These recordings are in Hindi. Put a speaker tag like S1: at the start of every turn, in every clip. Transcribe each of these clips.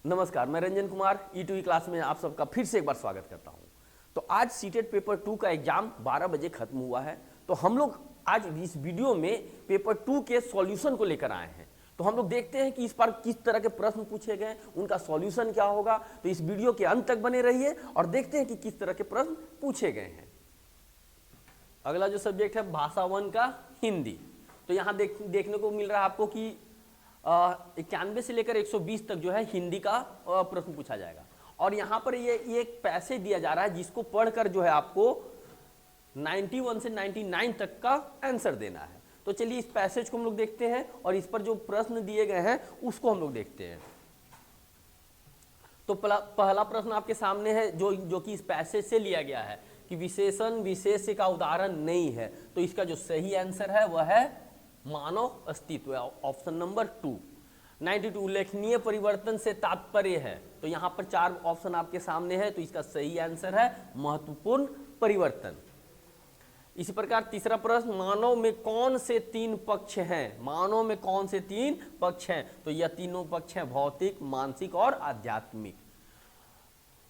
S1: नमस्कार, मैं रंजन कुमार ई2ई क्लास में आप सबका फिर से एक बार स्वागत करता हूं। तो आज सीटेट पेपर 2 का एग्जाम 12 बजे खत्म हुआ है। तो हम लोग आज इस वीडियो में पेपर 2 के सॉल्यूशन को लेकर आए हैं। तो हम लोग देखते हैं कि इस बार किस तरह के प्रश्न पूछे गए, उनका सॉल्यूशन क्या होगा। तो इस वीडियो के अंत तक बने रहिए और देखते हैं कि किस तरह के प्रश्न पूछे गए हैं। अगला जो सब्जेक्ट है भाषा 1 का हिंदी। तो यहाँ देखने को मिल रहा है आपको कि 91 से लेकर 120 तक जो है हिंदी का प्रश्न पूछा जाएगा। और यहाँ पर ये एक पैसेज दिया जा रहा है जिसको पढ़कर जो है आपको 91 से 99 तक का आंसर देना है। तो चलिए इस पैसेज को हम लोग देखते हैं और इस पर जो प्रश्न दिए गए हैं उसको हम लोग देखते हैं। तो पहला प्रश्न आपके सामने है जो कि इस पैसेज से लिया गया है कि विशेषण विशेष्य का उदाहरण नहीं है। तो इसका जो सही आंसर है वह है मानव अस्तित्व, ऑप्शन नंबर 2। 92 उल्लेखनीय परिवर्तन से तात्पर्य है। तो यहाँ पर 4 ऑप्शन आपके सामने है, तो इसका सही आंसर है महत्वपूर्ण परिवर्तन। इसी प्रकार तीसरा प्रश्न, मानव में कौन से 3 पक्ष हैं? मानव में कौन से 3 पक्ष हैं? तो यह तीनों पक्ष हैं भौतिक, मानसिक और आध्यात्मिक।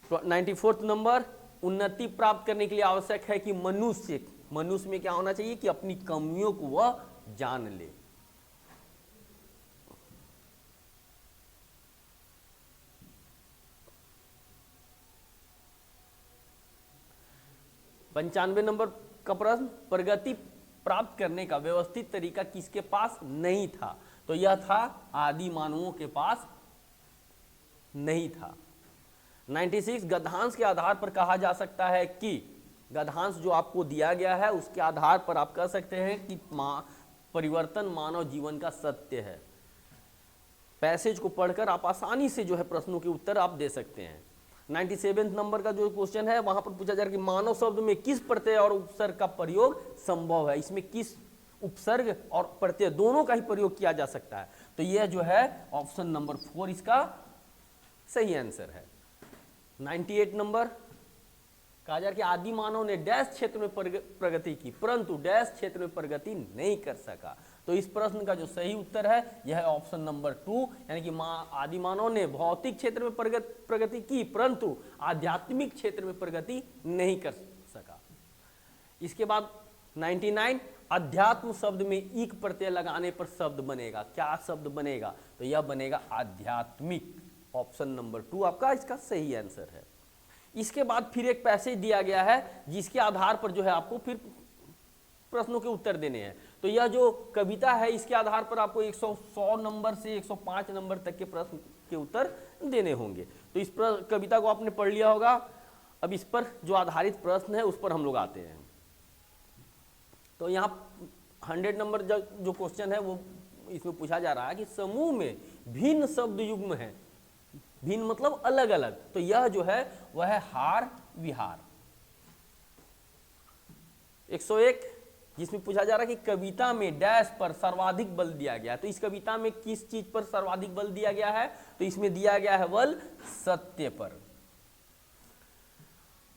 S1: 94 नंबर, उन्नति प्राप्त करने के लिए आवश्यक है कि मनुष्य में क्या होना चाहिए कि अपनी कमियों को वह जान ले। पंचानवे नंबर का प्रश्न, प्रगति प्राप्त करने का व्यवस्थित तरीका किसके पास नहीं था? तो यह था आदि मानवों के पास नहीं था। 96 गद्यांश के आधार पर कहा जा सकता है कि, गद्यांश जो आपको दिया गया है उसके आधार पर आप कह सकते हैं कि परिवर्तन मानव जीवन का सत्य है। पैसेज को पढ़कर आप आसानी से जो है प्रश्नों के उत्तर आप दे सकते हैं। 97 नंबर का जो क्वेश्चन है वहां पर पूछा जा रहा है कि मानव शब्द में किस प्रत्यय और उपसर्ग का प्रयोग संभव है? इसमें किस उपसर्ग और प्रत्यय दोनों का ही प्रयोग किया जा सकता है? तो यह जो है ऑप्शन नंबर 4 इसका सही आंसर है। 98 नंबर, कहा जा रहा है कि आदि मानव ने डैश क्षेत्र में प्रगति की परंतु डैश क्षेत्र में प्रगति नहीं कर सका। तो इस प्रश्न का जो सही उत्तर है यह है ऑप्शन नंबर 2, यानी कि आदि मानव ने भौतिक क्षेत्र में प्रगति की परंतु आध्यात्मिक क्षेत्र में प्रगति नहीं कर सका। इसके बाद 99, अध्यात्म शब्द में ईक प्रत्यय लगाने पर शब्द बनेगा। क्या शब्द बनेगा? तो यह बनेगा आध्यात्मिक। ऑप्शन नंबर 2 आपका इसका सही आंसर है। इसके बाद फिर एक पैसेज दिया गया है जिसके आधार पर जो है आपको फिर प्रश्नों के उत्तर देने हैं। तो यह जो कविता है इसके आधार पर आपको 100 नंबर से 105 नंबर तक के प्रश्न के उत्तर देने होंगे। तो इस कविता को आपने पढ़ लिया होगा। अब इस पर जो आधारित प्रश्न है उस पर हम लोग आते हैं। तो यहाँ 100 नंबर जो क्वेश्चन है वो इसमें पूछा जा रहा है कि समूह में भिन्न शब्द युग्म है। भिन्न मतलब अलग अलग। तो यह जो है वह है हार विहार। 101, जिसमें पूछा जा रहा है कि कविता में डैश पर सर्वाधिक बल दिया गया। तो इस कविता में किस चीज पर सर्वाधिक बल दिया गया है? तो इसमें दिया गया है बल सत्य पर।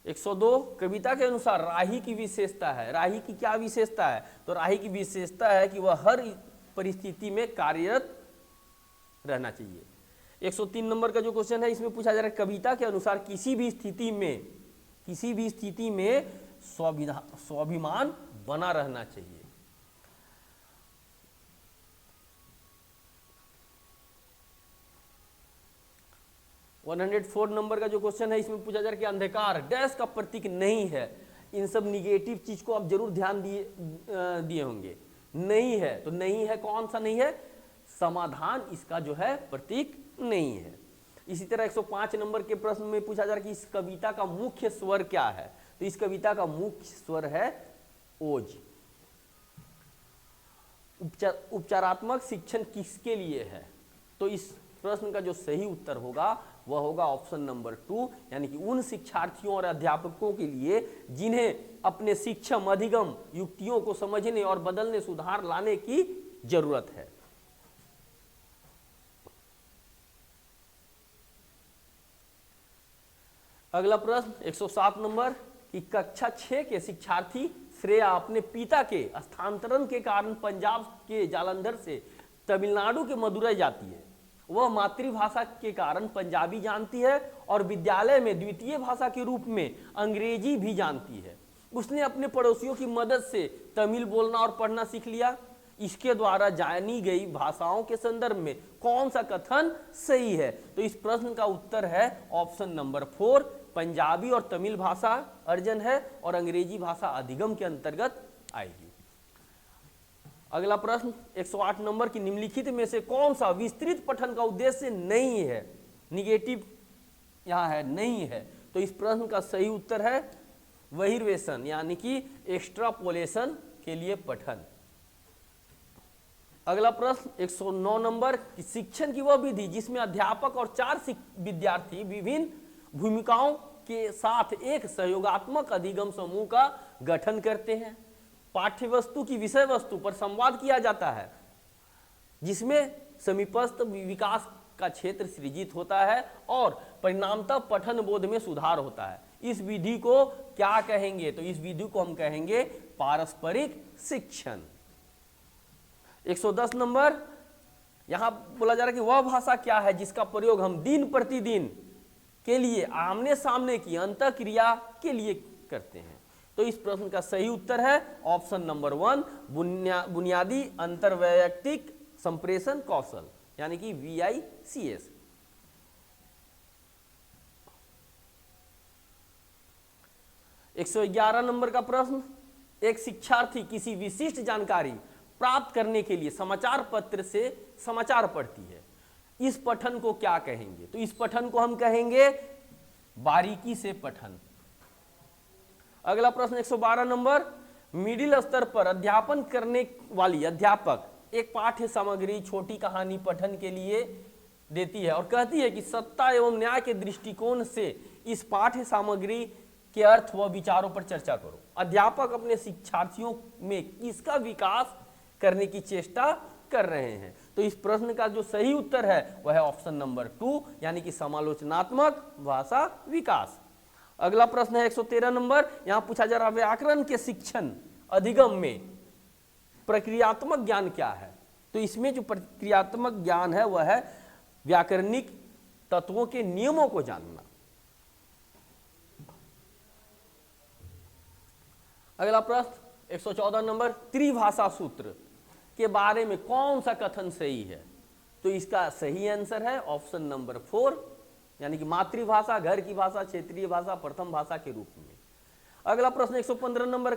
S1: 102, कविता के अनुसार राही की विशेषता है। राही की क्या विशेषता है? तो राही की विशेषता है कि वह हर परिस्थिति में कार्यरत रहना चाहिए। 103 नंबर का जो क्वेश्चन है इसमें पूछा जा रहा है कविता के अनुसार किसी भी स्थिति में स्वाभिमान बना रहना चाहिए। वन 104 नंबर का जो क्वेश्चन है इसमें पूछा जा रहा है कि अंधकार डैश का प्रतीक नहीं है। इन सब निगेटिव चीज को आप जरूर ध्यान दिए होंगे। नहीं है, तो नहीं है, कौन सा नहीं है? समाधान इसका जो है प्रतीक नहीं है। इसी तरह 105 नंबर के प्रश्न में पूछा जा रहा है कि इस कविता का मुख्य स्वर क्या है? तो इस कविता का मुख्य स्वर है ओज। उपचारात्मक शिक्षण किसके लिए है? तो इस प्रश्न का जो सही उत्तर होगा वह होगा ऑप्शन नंबर 2, यानी कि उन शिक्षार्थियों और अध्यापकों के लिए जिन्हें अपने शिक्षम अधिगम युक्तियों को समझने और बदलने सुधार लाने की जरूरत है। अगला प्रश्न 107 नंबर कि कक्षा 6 के शिक्षार्थी श्रेया अपने पिता के स्थानांतरण के कारण पंजाब के जालंधर से तमिलनाडु के मदुरई जाती है। वह मातृभाषा के कारण पंजाबी जानती है और विद्यालय में द्वितीय भाषा के रूप में अंग्रेजी भी जानती है। उसने अपने पड़ोसियों की मदद से तमिल बोलना और पढ़ना सीख लिया। इसके द्वारा जानी गई भाषाओं के संदर्भ में कौन सा कथन सही है? तो इस प्रश्न का उत्तर है ऑप्शन नंबर 4, पंजाबी और तमिल भाषा अर्जन है और अंग्रेजी भाषा अधिगम के अंतर्गत आएगी। अगला प्रश्न 108 नंबर की निम्नलिखित में से कौन सा विस्तृत पठन का उद्देश्य नहीं है? निगेटिव यहां है, नहीं है। तो इस प्रश्न का सही उत्तर है बहिर्वेशन यानी कि एक्स्ट्रापोलेशन के लिए पठन। अगला प्रश्न 109 नंबर की शिक्षण की वह विधि जिसमें अध्यापक और 4 विद्यार्थी विभिन्न भूमिकाओं के साथ एक सहयोगात्मक अधिगम समूह का गठन करते हैं। पाठ्य वस्तु की विषय वस्तु पर संवाद किया जाता है जिसमें समीपस्थ विकास का क्षेत्र सृजित होता है और परिणामतः पठन बोध में सुधार होता है। इस विधि को क्या कहेंगे? तो इस विधि को हम कहेंगे पारस्परिक शिक्षण। 110 नंबर यहां बोला जा रहा है कि वह भाषा क्या है जिसका प्रयोग हम दिन प्रतिदिन के लिए आमने सामने की अंतःक्रिया के लिए करते हैं। तो इस प्रश्न का सही उत्तर है ऑप्शन नंबर 1, बुनियादी अंतर्वैयक्तिक संप्रेषण कौशल यानी कि VICS। एक 111 नंबर का प्रश्न, एक शिक्षार्थी किसी विशिष्ट जानकारी प्राप्त करने के लिए समाचार पत्र से समाचार पढ़ती है। इस पठन को क्या कहेंगे? तो इस पठन को हम कहेंगे बारीकी से पठन। अगला प्रश्न 112 नंबर, मिडिल स्तर पर अध्यापन करने वाली अध्यापक एक पाठ्य सामग्री छोटी कहानी पठन के लिए देती है और कहती है कि सत्ता एवं न्याय के दृष्टिकोण से इस पाठ्य सामग्री के अर्थ व विचारों पर चर्चा करो। अध्यापक अपने शिक्षार्थियों में किसका विकास करने की चेष्टा कर रहे हैं? तो इस प्रश्न का जो सही उत्तर है वह है ऑप्शन नंबर 2 यानी कि समालोचनात्मक भाषा विकास। अगला प्रश्न है 113 नंबर, यहां पूछा जा रहा है व्याकरण के शिक्षण अधिगम में प्रक्रियात्मक ज्ञान क्या है? तो इसमें जो प्रक्रियात्मक ज्ञान है वह है व्याकरणिक तत्वों के नियमों को जानना। अगला प्रश्न 114 नंबर, त्रिभाषा सूत्र के बारे में कौन सा कथन सही है? तो इसका सही आंसर है ऑप्शन नंबर 4 यानी कि मातृभाषा, घर की भाषा, क्षेत्रीय भाषा, प्रथम भाषा के रूप में। अगला प्रश्न 115 नंबर,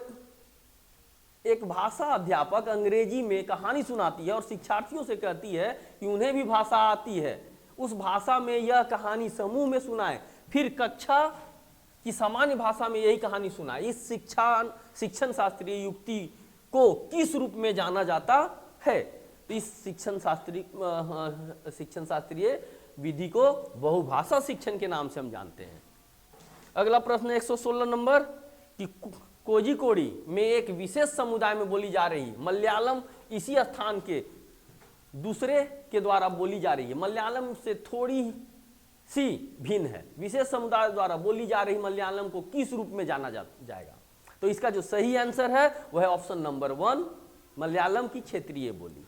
S1: एक भाषा अध्यापक अंग्रेजी में कहानी सुनाती है और शिक्षार्थियों से कहती है कि उन्हें भी भाषा आती है, उस भाषा में यह कहानी समूह में सुनाए, फिर कक्षा की सामान्य भाषा में यही कहानी सुनाए। इस शिक्षण शास्त्रीय युक्ति को किस रूप में जाना जाता है? तो इस शिक्षण शास्त्रीय विधि को बहुभाषा शिक्षण के नाम से हम जानते हैं। अगला प्रश्न 116 नंबर कि कोझिकोडी में एक विशेष समुदाय में बोली जा रही मलयालम इसी स्थान के दूसरे के द्वारा बोली जा रही है। मलयालम से थोड़ी सी भिन्न है। विशेष समुदाय द्वारा बोली जा रही मलयालम को किस रूप में जाना जाएगा? तो इसका जो सही आंसर है वह है ऑप्शन नंबर 1, मलयालम की क्षेत्रीय बोली।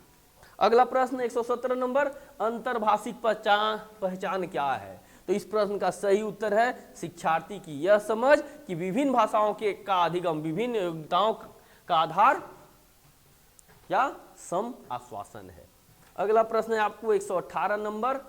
S1: अगला प्रश्न 117 नंबर, अंतर्भाषिक पहचान क्या है? तो इस प्रश्न का सही उत्तर है शिक्षार्थी की यह समझ कि विभिन्न भाषाओं के का अधिगम विभिन्न योग्यताओं का आधार या सम आश्वासन है। अगला प्रश्न है आपको 118 नंबर,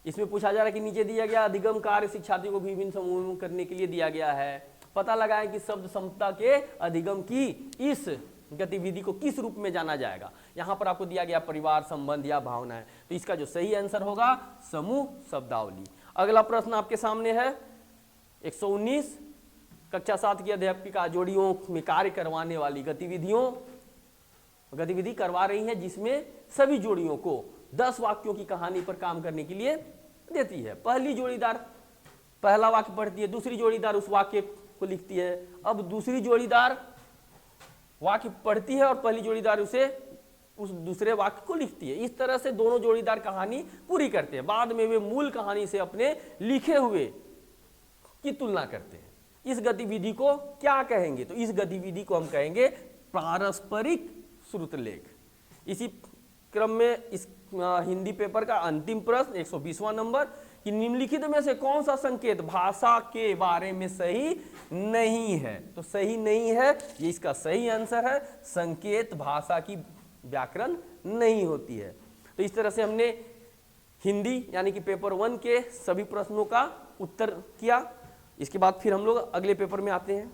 S1: इसमें पूछा जा रहा है कि नीचे दिया गया अधिगम कार्य शिक्षार्थियों को विभिन्न समूहों में करने के लिए दिया गया है। पता लगाएं कि शब्द समता के अधिगम की इस गतिविधि को किस रूप में जाना जाएगा। यहां पर आपको दिया गया परिवार, संबंध या भावनाएं। तो इसका जो सही आंसर होगा समूह शब्दावली। अगला प्रश्न आपके सामने है 119, कक्षा 7 की अध्यापिका जोड़ियों में कार्य करवाने वाली गतिविधि करवा रही है जिसमें सभी जोड़ियों को 10 वाक्यों की कहानी पर काम करने के लिए देती है। पहली जोड़ीदार पहला वाक्य पढ़ती है, दूसरी जोड़ीदार उस वाक्य को लिखती है। अब दूसरी जोड़ीदार वाक्य पढ़ती है और पहली जोड़ीदार उस दूसरे वाक्य को लिखती है। इस तरह से दोनों जोड़ीदार कहानी पूरी करते हैं। बाद में वे मूल कहानी से अपने लिखे हुए की तुलना करते हैं। इस गतिविधि को क्या कहेंगे? तो इस गतिविधि को हम कहेंगे पारस्परिक श्रुतलेख। इसी क्रम में इस हिंदी पेपर का अंतिम प्रश्न 120वां नंबर कि निम्नलिखित में से कौन सा संकेत भाषा के बारे में सही नहीं है। तो सही नहीं है, ये इसका सही आंसर है। संकेत भाषा की व्याकरण नहीं होती है। तो इस तरह से हमने हिंदी यानी कि पेपर 1 के सभी प्रश्नों का उत्तर किया। इसके बाद फिर हम लोग अगले पेपर में आते हैं।